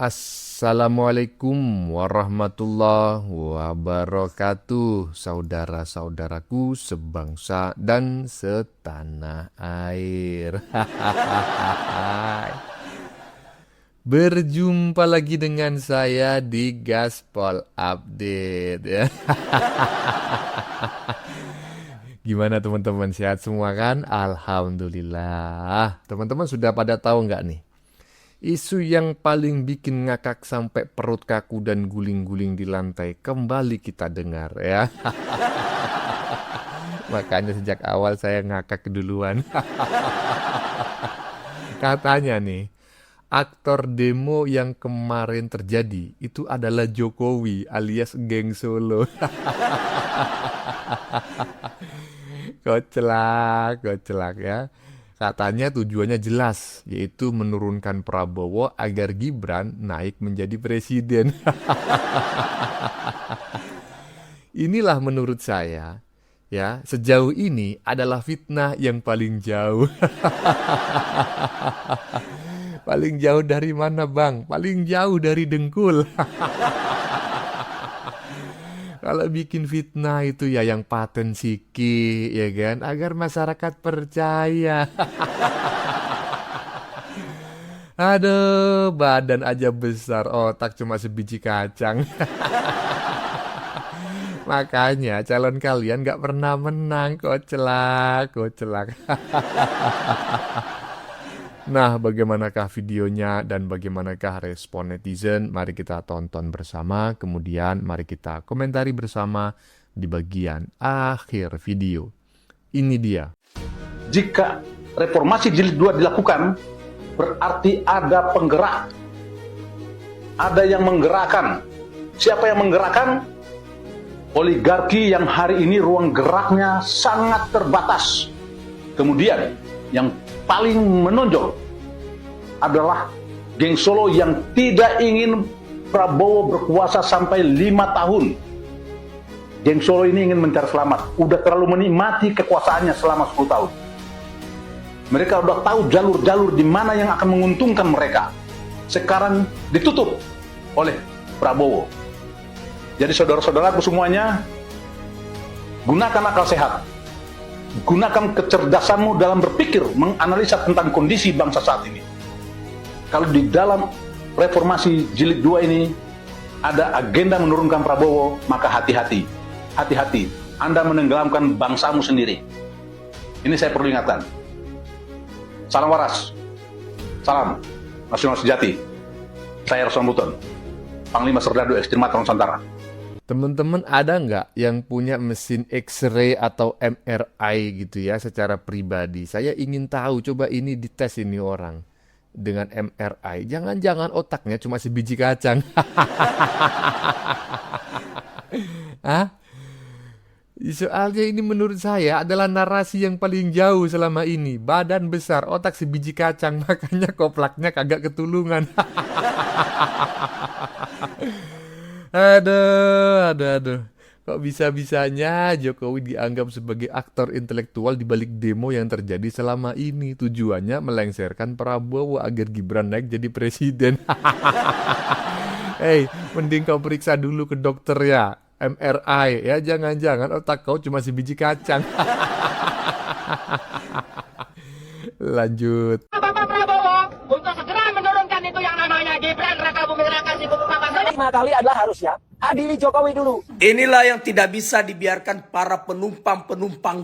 Assalamualaikum warahmatullahi wabarakatuh, saudara-saudaraku sebangsa dan setanah air. Berjumpa lagi dengan saya di Gaspol Update ya. Gimana teman-teman, sehat semua kan? Alhamdulillah. Teman-teman sudah pada tahu nggak nih? Isu yang paling bikin ngakak sampai perut kaku dan guling-guling di lantai kembali kita dengar ya. Makanya sejak awal saya ngakak duluan. Katanya nih, aktor demo yang kemarin terjadi itu adalah Jokowi alias geng Solo. Koclak ya. Katanya tujuannya jelas, yaitu menurunkan Prabowo agar Gibran naik menjadi presiden. Inilah menurut saya, ya, sejauh ini adalah fitnah yang paling jauh. Paling jauh dari mana, Bang? Paling jauh dari dengkul. Kalau bikin fitnah itu ya yang paten siki, ya kan? Agar masyarakat percaya. Aduh, badan aja besar, otak cuma sebiji kacang. Makanya calon kalian gak pernah menang, koclak. Nah, bagaimanakah videonya dan bagaimanakah respon netizen? Mari kita tonton bersama, kemudian mari kita komentari bersama di bagian akhir video. Ini dia. Jika reformasi jilid 2 dilakukan, berarti ada penggerak. Ada yang menggerakkan. Siapa yang menggerakkan? Oligarki yang hari ini ruang geraknya sangat terbatas. Kemudian, yang paling menonjol adalah geng Solo yang tidak ingin Prabowo berkuasa sampai 5 tahun. Geng Solo ini ingin mencari selamat. Udah terlalu menikmati kekuasaannya selama 10 tahun. Mereka udah tahu jalur-jalur di mana yang akan menguntungkan mereka. Sekarang ditutup oleh Prabowo. Jadi saudara-saudaraku semuanya, gunakan akal sehat. Gunakan kecerdasanmu dalam berpikir, menganalisa tentang kondisi bangsa saat ini. Kalau di dalam reformasi jilid 2 ini ada agenda menurunkan Prabowo, maka hati-hati. Hati-hati, Anda menenggelamkan bangsamu sendiri. Ini saya perlu ingatkan. Salam waras. Salam nasional sejati. Saya Roslan Buton, Panglima Serdadu Ekstremator Nusantara. Teman-teman ada nggak yang punya mesin X-ray atau MRI gitu ya secara pribadi? Saya ingin tahu, coba ini dites ini orang dengan MRI. Jangan-jangan otaknya cuma sebiji kacang. Hah? Soalnya ini menurut saya adalah narasi yang paling jauh selama ini. Badan besar, otak sebiji kacang, makanya koplaknya kagak ketulungan. Aduh. Kok bisa-bisanya Jokowi dianggap sebagai aktor intelektual di balik demo yang terjadi selama ini? Tujuannya melengsarkan Prabowo agar Gibran naik jadi presiden. Hei, mending kau periksa dulu ke dokter ya, MRI ya, jangan-jangan otak kau cuma sebiji kacang. Lanjut. Bapak Prabowo untuk segera menurunkan itu yang namanya Gibran Raka Buming Raka si Buku Papan. 5 kali adalah harusnya adili Jokowi dulu. Inilah yang tidak bisa dibiarkan para penumpang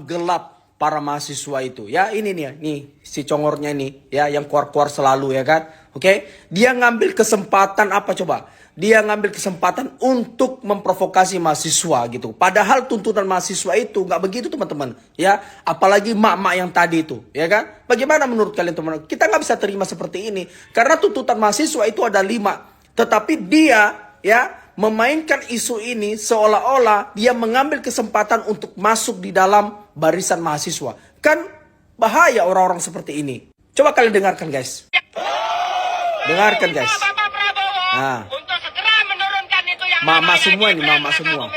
gelap, para mahasiswa itu. Ya, ini nih si congornya ini, ya, yang keluar-keluar selalu, ya kan? Oke, dia ngambil kesempatan apa coba? Dia ngambil kesempatan untuk memprovokasi mahasiswa gitu. Padahal tuntutan mahasiswa itu nggak begitu teman-teman, ya. Apalagi mak-mak yang tadi itu, ya kan? Bagaimana menurut kalian teman-teman? Kita nggak bisa terima seperti ini karena tuntutan mahasiswa itu ada 5, tetapi dia, ya, memainkan isu ini seolah-olah dia mengambil kesempatan untuk masuk di dalam barisan mahasiswa. Kan bahaya orang-orang seperti ini. Coba kalian dengarkan, guys. Dengarkan, guys. Nah, mama semua ini, mama semua.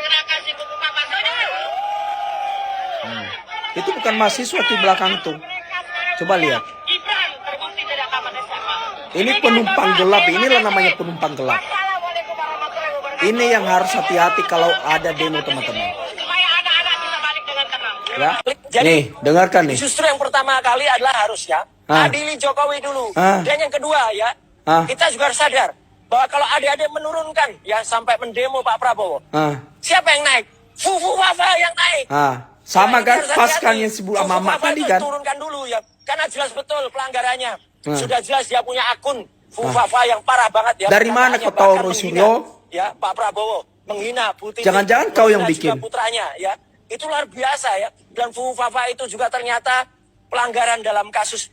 Itu bukan mahasiswa di belakang tuh. Coba lihat. Ini penumpang gelap, inilah namanya penumpang gelap. Assalamualaikum warahmatullahi wabarakatuh. Ini yang harus hati-hati kalau ada demo teman-teman. Supaya anak-anak bisa balik dengan tenang. Ya. Jadi, Nih, dengarkan nih. justru yang pertama kali adalah harusnya adili Jokowi dulu. Dan yang kedua ya, kita juga harus sadar bahwa kalau adik-adik menurunkan ya sampai mendemo Pak Prabowo, siapa yang naik? Fufu Wafa yang naik. Sama Ya, kan, ini harus pas hati-hati. kan yang sebuah Fufu mama Wafa tadi itu kan. turunkan dulu ya, karena jelas betul pelanggarannya. Sudah jelas dia punya akun Fufu Wafa yang parah banget ya. Dari mana Perkataannya kau tahu, bahkan Roy menghina, Suryo? Ya Pak Prabowo menghina Putih. Jangan-jangan kau yang bikin. Putranya ya. Itu luar biasa ya. Dan Fufu Wafa itu juga ternyata pelanggaran dalam kasus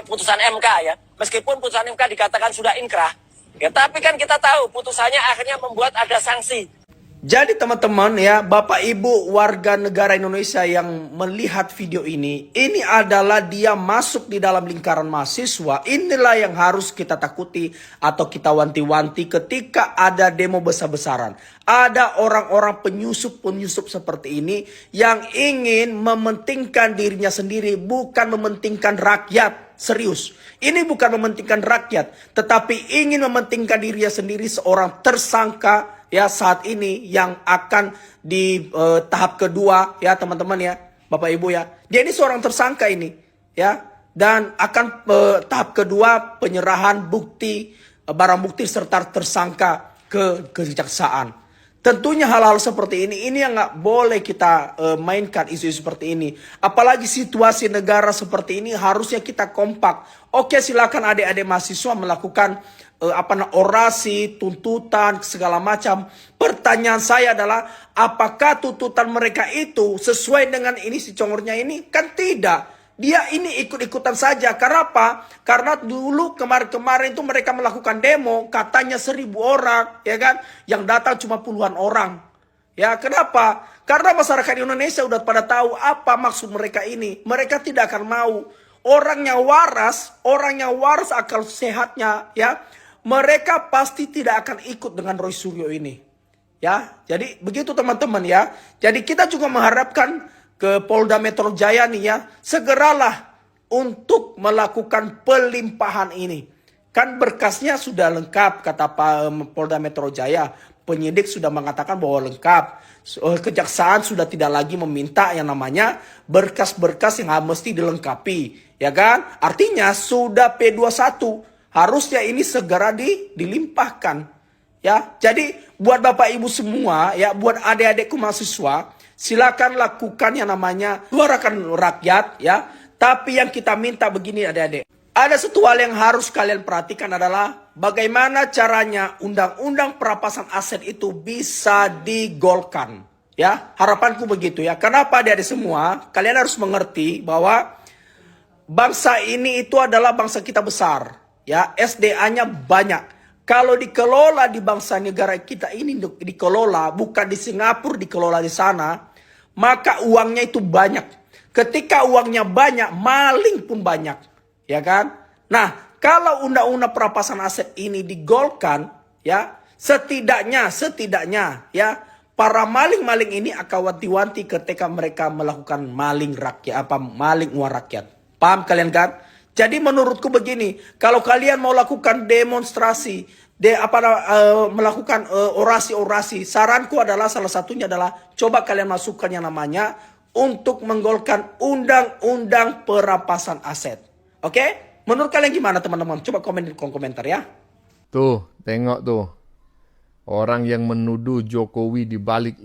putusan MK ya. Meskipun putusan MK dikatakan sudah inkrah. Ya, tapi kan kita tahu putusannya akhirnya membuat ada sanksi. Jadi teman-teman ya, Bapak Ibu warga negara Indonesia yang melihat video ini adalah dia masuk di dalam lingkaran mahasiswa. Inilah yang harus kita takuti atau kita wanti-wanti ketika ada demo besar-besaran. Ada orang-orang penyusup-penyusup seperti ini yang ingin mementingkan dirinya sendiri, bukan mementingkan rakyat. Serius, ini bukan mementingkan rakyat, tetapi ingin mementingkan dirinya sendiri, seorang tersangka ya saat ini yang akan di tahap kedua ya teman-teman ya, Bapak Ibu ya. Dia ini seorang tersangka ini ya, dan akan tahap kedua penyerahan bukti, barang bukti serta tersangka ke kejaksaan. Tentunya hal-hal seperti ini yang nggak boleh kita mainkan isu-isu seperti ini. Apalagi situasi negara seperti ini harusnya kita kompak. Oke, silakan adik-adik mahasiswa melakukan orasi, tuntutan, segala macam. Pertanyaan saya adalah, apakah tuntutan mereka itu sesuai dengan ini si congornya ini? Kan tidak. Dia ini ikut-ikutan saja. Karena apa? Karena dulu kemarin-kemarin itu mereka melakukan demo, katanya 1.000 orang, ya kan? Yang datang cuma puluhan orang. Ya, kenapa? Karena masyarakat Indonesia udah pada tahu apa maksud mereka ini. Mereka tidak akan mau. Orang yang waras akal sehatnya, ya, mereka pasti tidak akan ikut dengan Roy Suryo ini. Ya, jadi begitu teman-teman ya. Jadi kita juga mengharapkan ke Polda Metro Jaya nih ya, segeralah untuk melakukan pelimpahan ini. Kan berkasnya sudah lengkap kata Pak Polda Metro Jaya. Penyidik sudah mengatakan bahwa lengkap. Kejaksaan sudah tidak lagi meminta yang namanya berkas-berkas yang mesti dilengkapi, ya kan? Artinya sudah P21, harusnya ini segera dilimpahkan. Ya, jadi buat Bapak Ibu semua ya, buat adik-adikku mahasiswa, silakan lakukan yang namanya suarakan rakyat ya. Tapi yang kita minta begini adik-adik. Ada satu hal yang harus kalian perhatikan adalah bagaimana caranya undang-undang perampasan aset itu bisa digolkan. Ya, harapanku begitu ya. Kenapa adik-adik semua? Kalian harus mengerti bahwa bangsa ini itu adalah bangsa kita besar. Ya, SDA-nya banyak. Kalau dikelola di bangsa negara kita ini dikelola, bukan di Singapura dikelola di sana, maka uangnya itu banyak. Ketika uangnya banyak, maling pun banyak, ya kan? Nah, kalau undang-undang perampasan aset ini digolkan, ya, setidaknya, ya, para maling-maling ini akan wanti-wanti ketika mereka melakukan maling rakyat, maling uang rakyat. Paham kalian kan? Jadi menurutku begini, kalau kalian mau lakukan demonstrasi, melakukan orasi-orasi, saranku adalah salah satunya adalah coba kalian masukkan yang namanya untuk menggolkan undang-undang perampasan aset. Oke? Menurut kalian gimana teman-teman? Coba komen di kolom komentar ya. Tuh, tengok tuh. Orang yang menuduh Jokowi di balik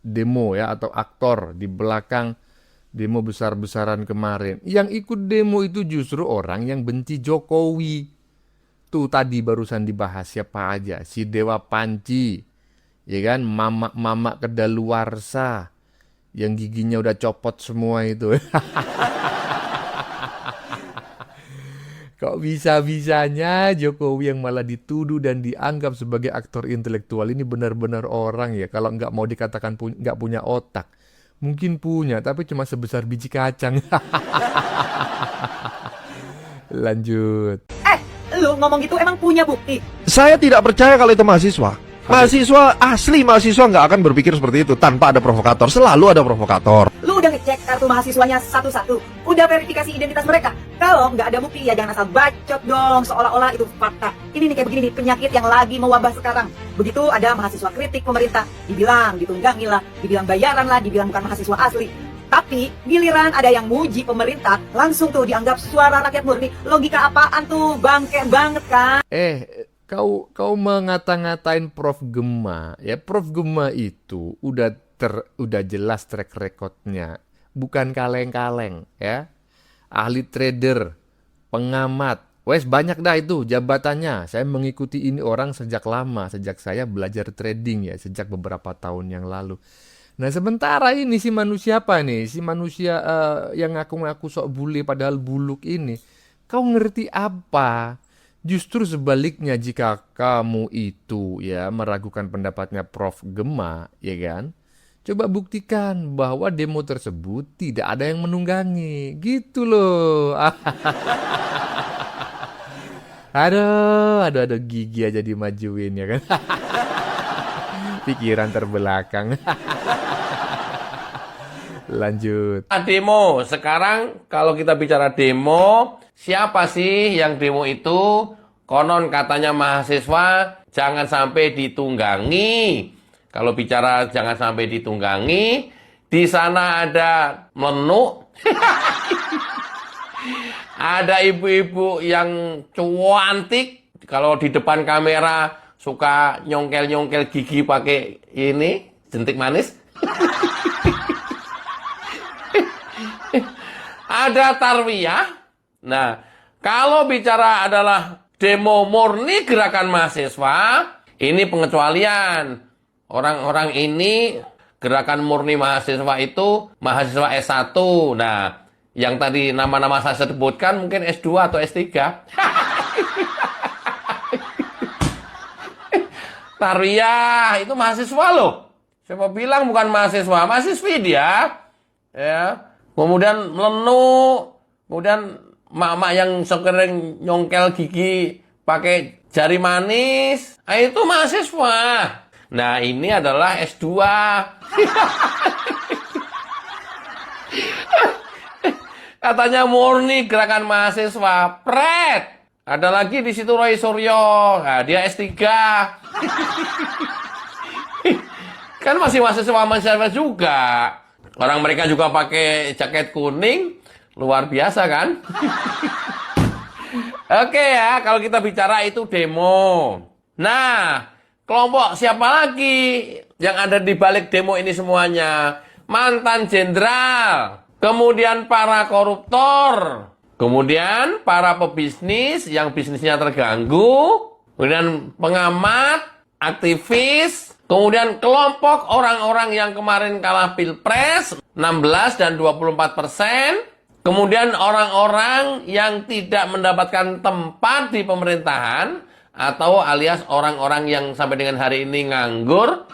demo ya, atau aktor di belakang demo besar-besaran kemarin. Yang ikut demo itu justru orang yang benci Jokowi. Tuh tadi barusan dibahas siapa aja. Si Dewa Panci, ya kan? Mama kedaluarsa, yang giginya udah copot semua itu. Kok bisa-bisanya Jokowi yang malah dituduh dan dianggap sebagai aktor intelektual ini benar-benar orang ya. Kalau nggak mau dikatakan nggak punya otak. Mungkin punya, tapi cuma sebesar biji kacang. Lanjut. Lu ngomong gitu emang punya bukti? Saya tidak percaya kalau itu mahasiswa. Mahasiswa asli, mahasiswa nggak akan berpikir seperti itu tanpa ada provokator. Selalu ada provokator. Lu udah ngecek kartu mahasiswanya satu-satu, udah verifikasi identitas mereka. Kalau nggak ada bukti ya jangan asal bacot dong, seolah-olah itu fakta. Ini nih kayak begini nih, penyakit yang lagi mewabah sekarang. Begitu ada mahasiswa kritik pemerintah, dibilang ditunggangi lah, dibilang bayaran lah, dibilang bukan mahasiswa asli. Tapi giliran ada yang muji pemerintah, langsung tuh dianggap suara rakyat murni. Logika apaan tuh, bangke banget kan? Kau mengata-ngatain Prof Gema, ya Prof Gema itu udah jelas track recordnya, bukan kaleng-kaleng, ya. Ahli trader, pengamat, wes banyak dah itu jabatannya. Saya mengikuti ini orang sejak lama, sejak saya belajar trading ya, sejak beberapa tahun yang lalu. Nah sementara ini si manusia apa nih? Si manusia yang ngaku-ngaku sok bule padahal buluk ini. Kau ngerti apa? Justru sebaliknya jika kamu itu ya meragukan pendapatnya Prof Gema, ya kan? Coba buktikan bahwa demo tersebut tidak ada yang menunggangi. Gitu loh. Aduh, gigi aja dimajuin ya kan. Pikiran terbelakang. Lanjut. Demo. Sekarang kalau kita bicara demo, siapa sih yang demo itu? Konon katanya mahasiswa jangan sampai ditunggangi. Kalau bicara jangan sampai ditunggangi, di sana ada melenuk. Ada ibu-ibu yang cuantik. Kalau di depan kamera suka nyongkel-nyongkel gigi pakai ini, jentik manis. Ada tarwiyah. Nah, kalau bicara adalah demo murni gerakan mahasiswa, ini pengecualian. Orang-orang ini gerakan murni mahasiswa itu mahasiswa S1. Nah, yang tadi nama-nama saya sebutkan mungkin S2 atau S3. Tarwiyah itu mahasiswa loh. Siapa bilang bukan mahasiswa? Mahasiswi dia. Ya. Kemudian melenuk, kemudian mak-mak yang sekering nyongkel gigi pakai jari manis, itu mahasiswa. Nah, ini adalah S2. Katanya murni gerakan mahasiswa, pret. Ada lagi di situ Roy Suryo, nah, dia S3. Kan masih mahasiswa juga. Orang mereka juga pakai jaket kuning, luar biasa kan? Oke ya, kalau kita bicara itu demo. Nah, kelompok siapa lagi yang ada di balik demo ini semuanya? Mantan jenderal, kemudian para koruptor, kemudian para pebisnis yang bisnisnya terganggu, kemudian pengamat, aktivis, kemudian kelompok orang-orang yang kemarin kalah Pilpres 16 dan 24%. Kemudian orang-orang yang tidak mendapatkan tempat di pemerintahan atau alias orang-orang yang sampai dengan hari ini nganggur.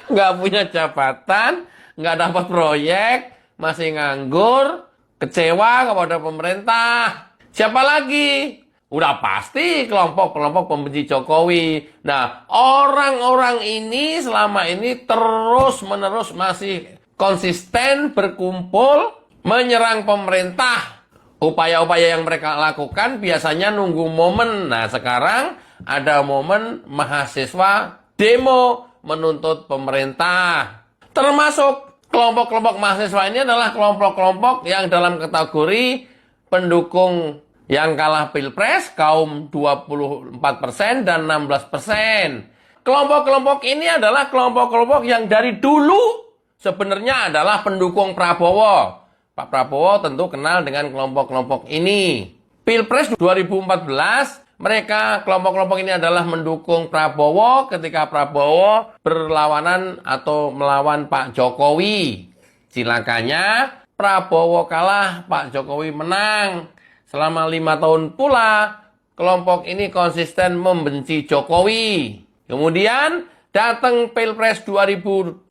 Nggak punya jabatan, nggak dapat proyek, masih nganggur, kecewa kepada pemerintah. Siapa lagi? Udah pasti kelompok-kelompok pembenci Jokowi. Nah, orang-orang ini selama ini terus-menerus masih konsisten berkumpul menyerang pemerintah. Upaya-upaya yang mereka lakukan biasanya nunggu momen. Nah, sekarang ada momen mahasiswa demo menuntut pemerintah. Termasuk kelompok-kelompok mahasiswa ini adalah kelompok-kelompok yang dalam kategori pendukung yang kalah Pilpres, kaum 24% dan 16%. Kelompok-kelompok ini adalah kelompok-kelompok yang dari dulu sebenarnya adalah pendukung Prabowo. Pak Prabowo tentu kenal dengan kelompok-kelompok ini. Pilpres 2014, mereka kelompok-kelompok ini adalah mendukung Prabowo ketika Prabowo berlawanan atau melawan Pak Jokowi. Cilakanya Prabowo kalah, Pak Jokowi menang. Selama 5 tahun pula, kelompok ini konsisten membenci Jokowi. Kemudian datang Pilpres 2019,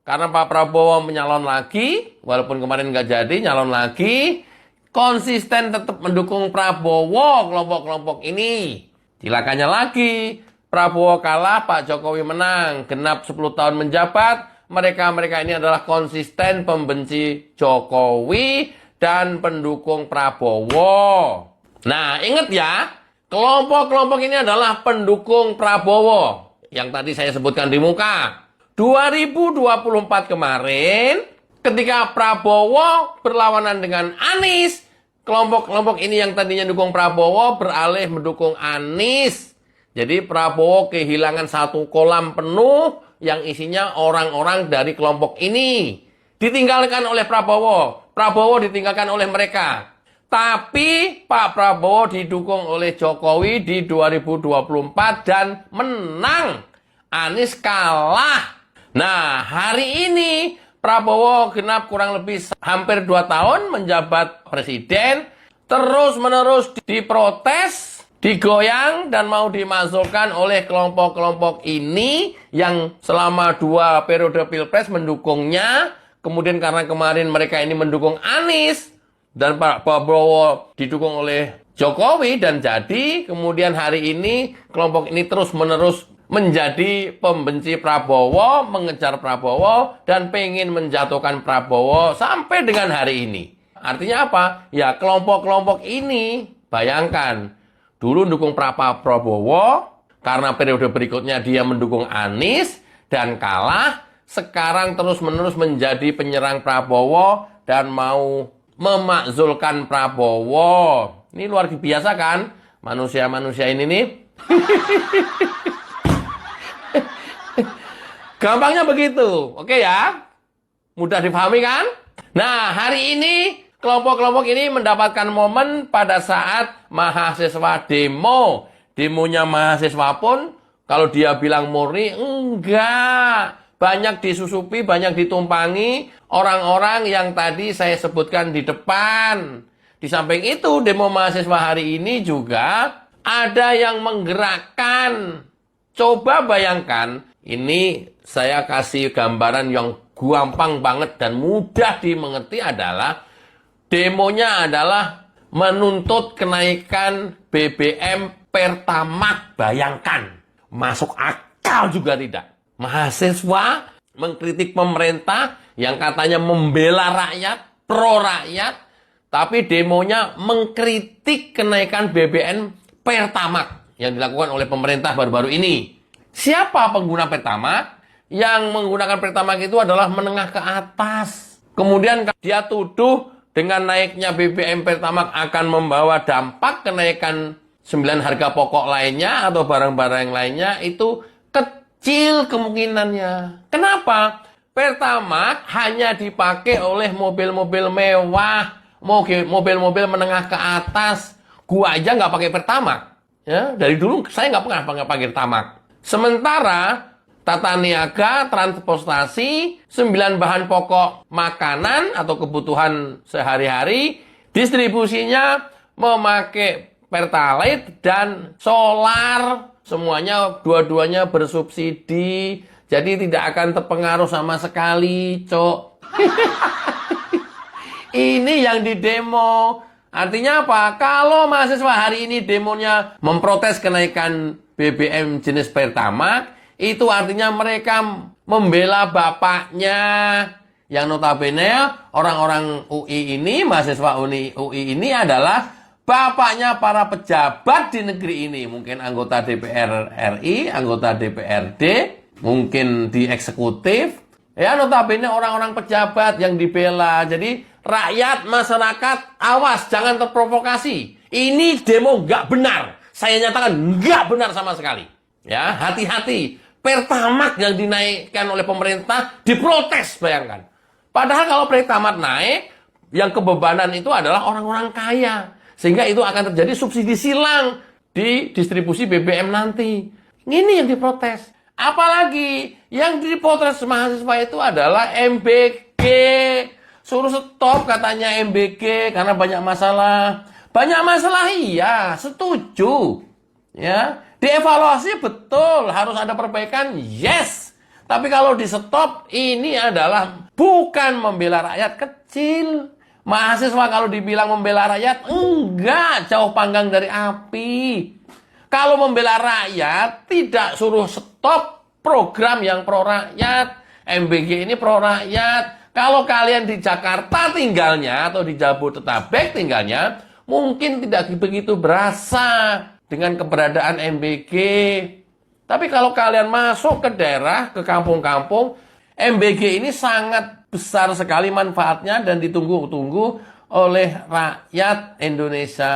karena Pak Prabowo menyalon lagi, walaupun kemarin nggak jadi, nyalon lagi, konsisten tetap mendukung Prabowo kelompok-kelompok ini. Cilakanya lagi, Prabowo kalah, Pak Jokowi menang. Genap 10 tahun menjabat, mereka-mereka ini adalah konsisten pembenci Jokowi dan pendukung Prabowo. Nah, ingat ya, kelompok-kelompok ini adalah pendukung Prabowo yang tadi saya sebutkan di muka. 2024 kemarin, ketika Prabowo berlawanan dengan Anies, kelompok-kelompok ini yang tadinya dukung Prabowo beralih mendukung Anies. Jadi Prabowo kehilangan satu kolam penuh yang isinya orang-orang dari kelompok ini. Ditinggalkan oleh Prabowo. Prabowo ditinggalkan oleh mereka. Tapi Pak Prabowo didukung oleh Jokowi di 2024 dan menang. Anies kalah. Nah, hari ini Prabowo genap kurang lebih hampir 2 tahun menjabat presiden. Terus-menerus diprotes, digoyang dan mau dimasukkan oleh kelompok-kelompok ini yang selama 2 periode pilpres mendukungnya. Kemudian karena kemarin mereka ini mendukung Anies dan Pak Prabowo didukung oleh Jokowi dan jadi kemudian hari ini kelompok ini terus-menerus menjadi pembenci Prabowo, mengejar Prabowo dan pengen menjatuhkan Prabowo sampai dengan hari ini. Artinya apa? Ya kelompok-kelompok ini bayangkan dulu mendukung Prabowo, karena periode berikutnya dia mendukung Anies dan kalah. Sekarang terus-menerus menjadi penyerang Prabowo dan mau memakzulkan Prabowo. Ini luar biasa kan? Manusia-manusia ini nih. Gampangnya begitu. Oke ya? Mudah dipahami kan? Nah, hari ini kelompok-kelompok ini mendapatkan momen pada saat mahasiswa demo. Demonya mahasiswa pun, kalau dia bilang murni, enggak. Banyak disusupi, banyak ditumpangi orang-orang yang tadi saya sebutkan di depan. Di samping itu, demo mahasiswa hari ini juga ada yang menggerakkan. Coba bayangkan, ini saya kasih gambaran yang gampang banget dan mudah dimengerti adalah demonya adalah menuntut kenaikan BBM Pertamax. Bayangkan, masuk akal juga tidak. Mahasiswa mengkritik pemerintah yang katanya membela rakyat, pro rakyat, tapi demonya mengkritik kenaikan BBM Pertamax yang dilakukan oleh pemerintah baru-baru ini. Siapa pengguna Pertamax? Yang menggunakan Pertamax itu adalah menengah ke atas. Kemudian dia tuduh dengan naiknya BBM Pertamax akan membawa dampak kenaikan 9 harga pokok lainnya atau barang-barang lainnya itu kecil kemungkinannya. Kenapa? Pertamax hanya dipakai oleh mobil-mobil mewah, mobil-mobil menengah ke atas. Gua aja nggak pakai Pertamax. Ya, dari dulu saya nggak pernah pakai Pertamax. Sementara tata niaga, transportasi, 9 bahan pokok makanan atau kebutuhan sehari-hari, distribusinya memakai Pertalite dan solar. Semuanya dua-duanya bersubsidi. Jadi tidak akan terpengaruh sama sekali, Cok. Ini yang didemo. Artinya apa? Kalau mahasiswa hari ini demonya memprotes kenaikan BBM jenis Pertamax, itu artinya mereka membela bapaknya. Yang notabene orang-orang UI ini, mahasiswa UI ini adalah bapaknya para pejabat di negeri ini. Mungkin anggota DPR RI, anggota DPRD, mungkin di eksekutif. Ya notabene orang-orang pejabat yang dibela. Jadi rakyat, masyarakat, awas jangan terprovokasi. Ini demo nggak benar. Saya nyatakan nggak benar sama sekali. Ya, hati-hati. Pertamax yang dinaikkan oleh pemerintah diprotes, bayangkan. Padahal kalau Pertamax naik, yang kebebanan itu adalah orang-orang kaya. Sehingga itu akan terjadi subsidi silang di distribusi BBM nanti. Ini yang diprotes. Apalagi yang diprotes mahasiswa itu adalah MBG. Suruh stop katanya MBG karena banyak masalah. Banyak masalah iya, setuju. Ya, dievaluasi betul, harus ada perbaikan, yes. Tapi kalau di stop, ini adalah bukan membela rakyat kecil. Mahasiswa kalau dibilang membela rakyat, enggak, jauh panggang dari api. Kalau membela rakyat, tidak suruh stop program yang pro rakyat. MBG ini pro rakyat. Kalau kalian di Jakarta tinggalnya atau di Jabodetabek tinggalnya, mungkin tidak begitu berasa dengan keberadaan MBG. Tapi kalau kalian masuk ke daerah, ke kampung-kampung, MBG ini sangat besar sekali manfaatnya dan ditunggu-tunggu oleh rakyat Indonesia.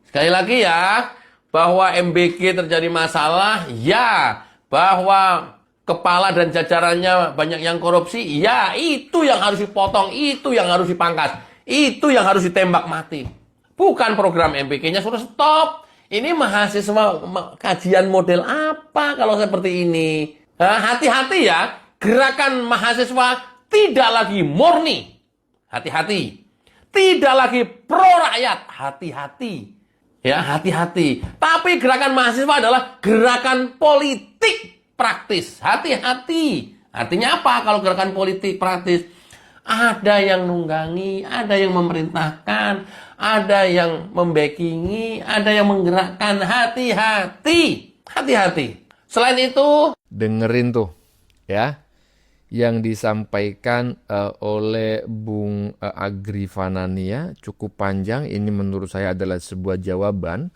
Sekali lagi ya, bahwa MBG terjadi masalah, ya. Bahwa kepala dan jajarannya banyak yang korupsi, ya. Itu yang harus dipotong, itu yang harus dipangkas, itu yang harus ditembak mati. Bukan program MBG-nya sudah stop. Ini mahasiswa kajian model apa kalau seperti ini? Hati-hati ya, gerakan mahasiswa tidak lagi murni. Hati-hati. Tidak lagi pro rakyat. Hati-hati. Ya, hati-hati. Tapi gerakan mahasiswa adalah gerakan politik praktis. Hati-hati. Artinya apa kalau gerakan politik praktis? Ada yang nunggangi, ada yang memerintahkan, ada yang membackingi, ada yang menggerakkan. Hati-hati. Hati-hati. Selain itu, Dengerin tuh ya yang disampaikan oleh Bung Agri Fanania cukup panjang. Ini menurut saya adalah sebuah jawaban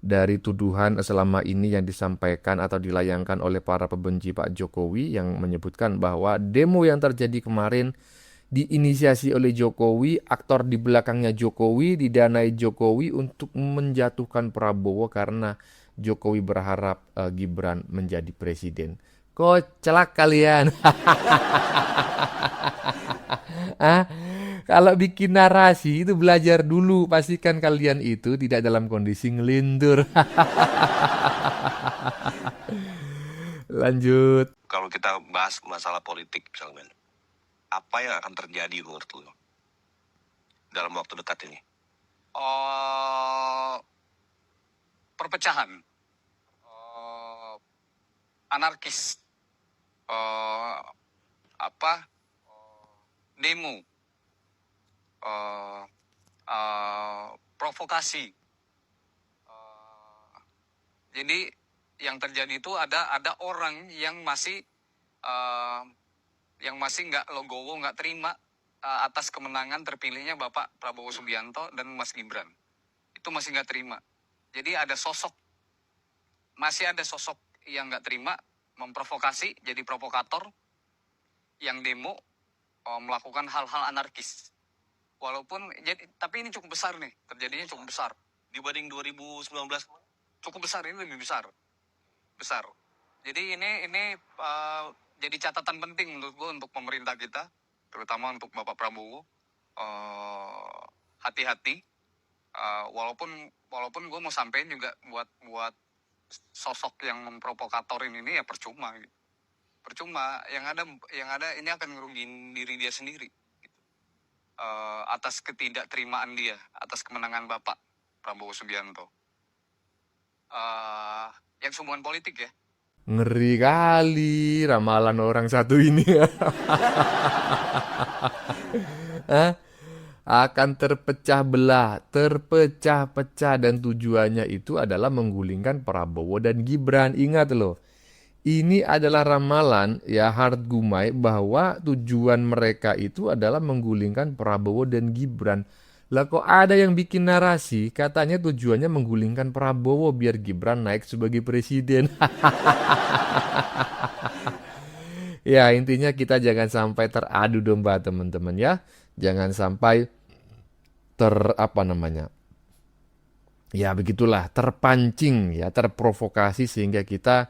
dari tuduhan selama ini yang disampaikan atau dilayangkan oleh para pembenci Pak Jokowi yang menyebutkan bahwa demo yang terjadi kemarin diinisiasi oleh Jokowi, aktor di belakangnya Jokowi, didanai Jokowi untuk menjatuhkan Prabowo karena Jokowi berharap Gibran menjadi presiden. Kocak kalian. Kalau bikin narasi itu belajar dulu. Pastikan kalian itu tidak dalam kondisi ngelindur. Lanjut. Kalau kita bahas masalah politik misalnya, apa yang akan terjadi menurut lo dalam waktu dekat ini? Perpecahan, anarkis, demo, provokasi. Jadi yang terjadi itu ada orang yang masih nggak legowo, nggak terima atas kemenangan terpilihnya Bapak Prabowo Subianto dan Mas Gibran. Itu masih nggak terima. Jadi masih ada sosok yang nggak terima, memprovokasi, jadi provokator, yang demo, melakukan hal-hal anarkis. Tapi ini cukup besar nih, terjadinya cukup besar. Dibanding 2019? Cukup besar, ini lebih besar. Besar. Jadi ini jadi catatan penting menurut gue untuk pemerintah kita, terutama untuk Bapak Prabowo. Hati-hati. Walaupun gue mau sampein juga buat sosok yang memprovokatorin ini ya percuma gitu. Percuma, yang ada ini akan ngerugiin diri dia sendiri gitu. Atas ketidakterimaan dia atas kemenangan Bapak Prabowo Subianto. Yang hubungan politik ya. Ngeri kali ramalan orang satu ini. Akan terpecah belah, terpecah-pecah, dan tujuannya itu adalah menggulingkan Prabowo dan Gibran. Ingat loh, ini adalah ramalan ya Hart Gumai bahwa tujuan mereka itu adalah menggulingkan Prabowo dan Gibran. Lah kok ada yang bikin narasi katanya tujuannya menggulingkan Prabowo biar Gibran naik sebagai presiden. Ya intinya kita jangan sampai teradu domba teman-teman ya. Jangan sampai ya begitulah, terpancing ya, terprovokasi sehingga kita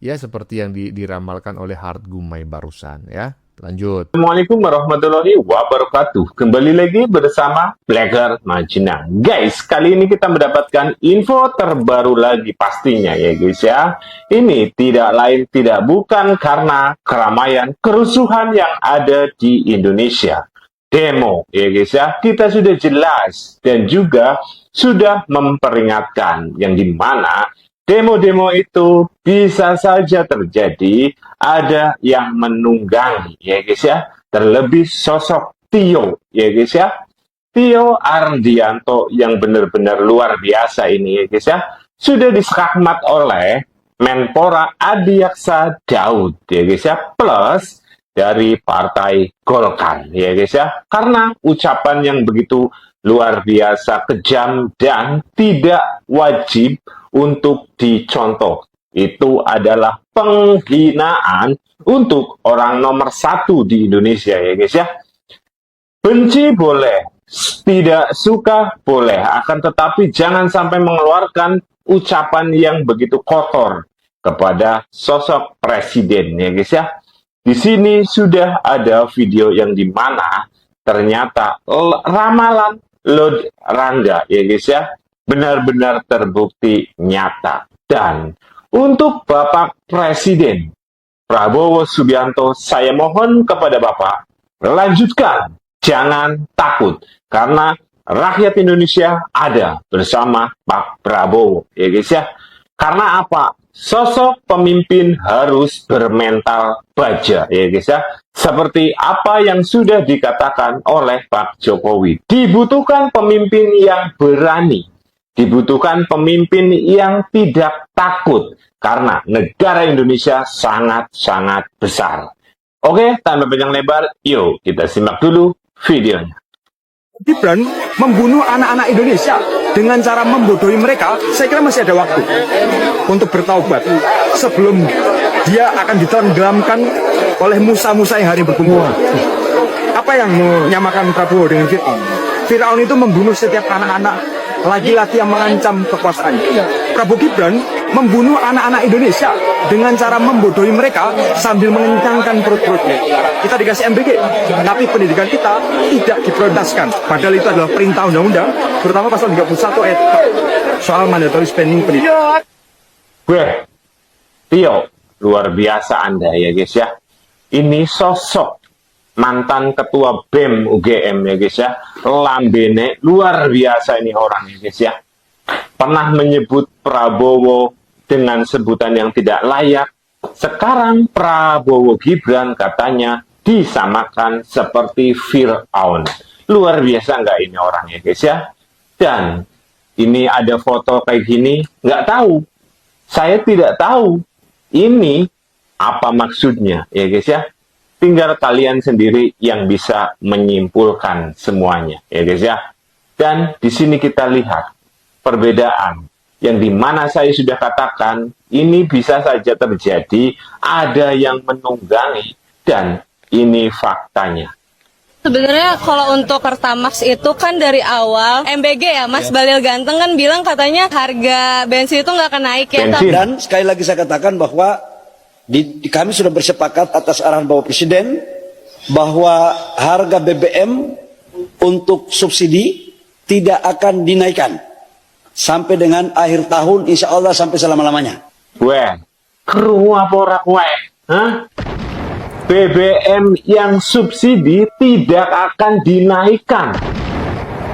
ya seperti yang diramalkan oleh Hart Gumai barusan ya. Lanjut. Assalamualaikum warahmatullahi wabarakatuh. Kembali lagi bersama Blogger Majina. Guys, kali ini kita mendapatkan info terbaru lagi pastinya ya guys ya. Ini tidak lain tidak bukan karena keramaian kerusuhan yang ada di Indonesia. Demo ya guys ya. Kita sudah jelas dan juga sudah memperingatkan yang dimana demo-demo itu bisa saja terjadi, ada yang menunggangi, ya guys ya. Terlebih sosok Tio, ya guys ya. Tio Ardianto yang benar-benar luar biasa ini, ya guys ya. sudah diskakmat oleh Menpora Adiaksa Daud ya guys ya, plus dari Partai Golkar ya guys ya, karena ucapan yang begitu luar biasa kejam dan tidak wajib untuk dicontoh. Itu adalah penghinaan untuk orang nomor 1 di Indonesia ya guys ya. Benci boleh, tidak suka boleh, akan tetapi jangan sampai mengeluarkan ucapan yang begitu kotor kepada sosok presiden ya guys ya. Di sini sudah ada video yang dimana ternyata ramalan Lord Rangga ya guys ya benar-benar terbukti nyata. Dan untuk Bapak Presiden Prabowo Subianto, saya mohon kepada Bapak, lanjutkan, jangan takut, karena rakyat Indonesia ada bersama Pak Prabowo ya guys ya. Karena apa? Sosok pemimpin harus bermental baja ya guys ya. Seperti apa yang sudah dikatakan oleh Pak Jokowi. Dibutuhkan pemimpin yang berani. Dibutuhkan pemimpin yang tidak takut. Karena negara Indonesia sangat-sangat besar. Oke, tanpa panjang lebar, yuk kita simak dulu videonya. Gibran membunuh anak-anak Indonesia dengan cara membodohi mereka, saya kira masih ada waktu untuk bertaubat sebelum dia akan ditenggelamkan oleh musa-musa yang hari berkumpul. Apa yang menyamakan Prabowo dengan Fir'aun? Fir'aun itu membunuh setiap anak-anak laki-laki yang mengancam kekuasaan. Prabowo Gibran membunuh anak-anak Indonesia dengan cara membodohi mereka sambil mengencangkan perut-perutnya. Kita dikasih MBG, tapi pendidikan kita tidak diprioritaskan. Padahal itu adalah perintah undang-undang, terutama pasal 31 ayat 4 soal mandatory spending pendidikan. Weh, Tio, luar biasa Anda ya guys ya. Ini sosok mantan ketua BEM UGM ya guys ya. Lambene, luar biasa ini orang ya guys ya. Pernah menyebut Prabowo dengan sebutan yang tidak layak. Sekarang Prabowo Gibran katanya disamakan seperti Fir'aun. Luar biasa nggak ini orang ya guys ya. Dan ini ada foto kayak gini, nggak tahu. Saya tidak tahu ini apa maksudnya ya guys ya. Tinggal kalian sendiri yang bisa menyimpulkan semuanya ya guys ya. Dan di sini kita lihat perbedaan yang dimana saya sudah katakan ini bisa saja terjadi, ada yang menunggangi, dan ini faktanya. Sebenarnya kalau untuk Pertamax itu kan dari awal MBG ya Mas Balil Ganteng kan bilang katanya harga bensin itu nggak akan naik ya. Dan sekali lagi saya katakan bahwa kami sudah bersepakat atas arahan Bapak Presiden bahwa harga BBM untuk subsidi tidak akan dinaikkan sampai dengan akhir tahun, insya Allah sampai selama-lamanya. Weh, kru apa ora kowe? Hah? BBM yang subsidi tidak akan dinaikkan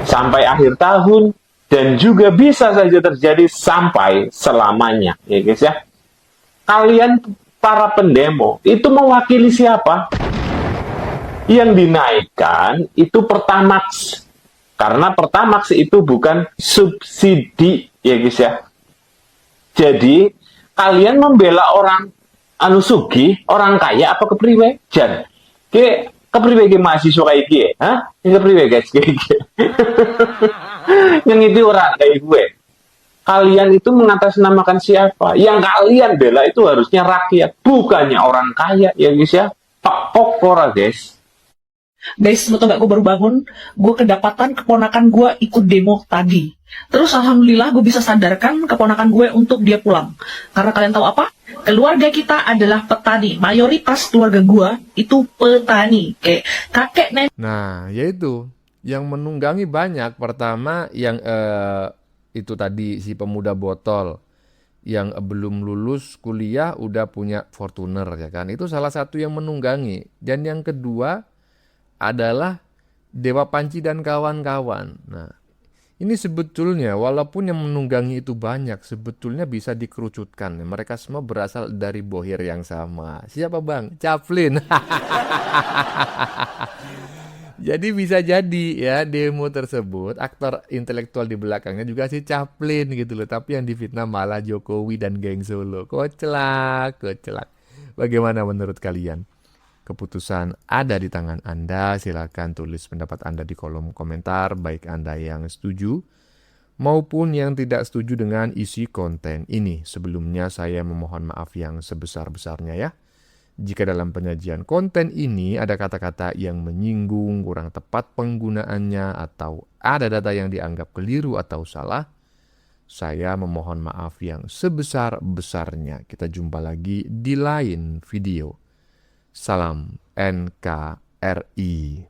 sampai akhir tahun dan juga bisa saja terjadi sampai selamanya, ya guys ya. Kalian para pendemo itu mewakili siapa? Yang dinaikkan itu Pertamax. Karena Pertamax itu bukan subsidi, ya guys ya. Jadi, kalian membela orang anu sugih, orang kaya apa kepriwe? Jan, kepriwe ke mahasiswa kayak gie? Hah? Ini kepriwe guys? Yang itu orang kayak gue. Kalian itu mengatasnamakan siapa? Yang kalian bela itu harusnya rakyat, bukannya orang kaya, ya guys ya. Pak Pokora guys. Guys, betul gak, gue baru bangun, gue kedapatan keponakan gue ikut demo tadi. Terus alhamdulillah gue bisa sadarkan keponakan gue untuk dia pulang. Karena kalian tahu apa? Keluarga kita adalah petani. Mayoritas keluarga gue itu petani. Kayak kakek, nenek. Nah, yaitu yang menunggangi banyak. Pertama yang itu tadi si pemuda botol yang belum lulus kuliah udah punya Fortuner ya kan. Itu salah satu yang menunggangi. Dan yang kedua adalah Dewa Panci dan kawan-kawan. Nah, ini sebetulnya walaupun yang menunggangi itu banyak, sebetulnya bisa dikerucutkan. Mereka semua berasal dari bohir yang sama. Siapa bang? Chaplin. Jadi bisa jadi ya demo tersebut aktor intelektual di belakangnya juga si Chaplin gitu loh. Tapi yang difitnah malah Jokowi dan geng Solo. Koclak. Bagaimana menurut kalian? Keputusan ada di tangan Anda. Silakan tulis pendapat Anda di kolom komentar. Baik Anda yang setuju maupun yang tidak setuju dengan isi konten ini. Sebelumnya saya memohon maaf yang sebesar-besarnya ya. Jika dalam penyajian konten ini ada kata-kata yang menyinggung, kurang tepat penggunaannya, atau ada data yang dianggap keliru atau salah, saya memohon maaf yang sebesar-besarnya. Kita jumpa lagi di lain video. Salam NKRI.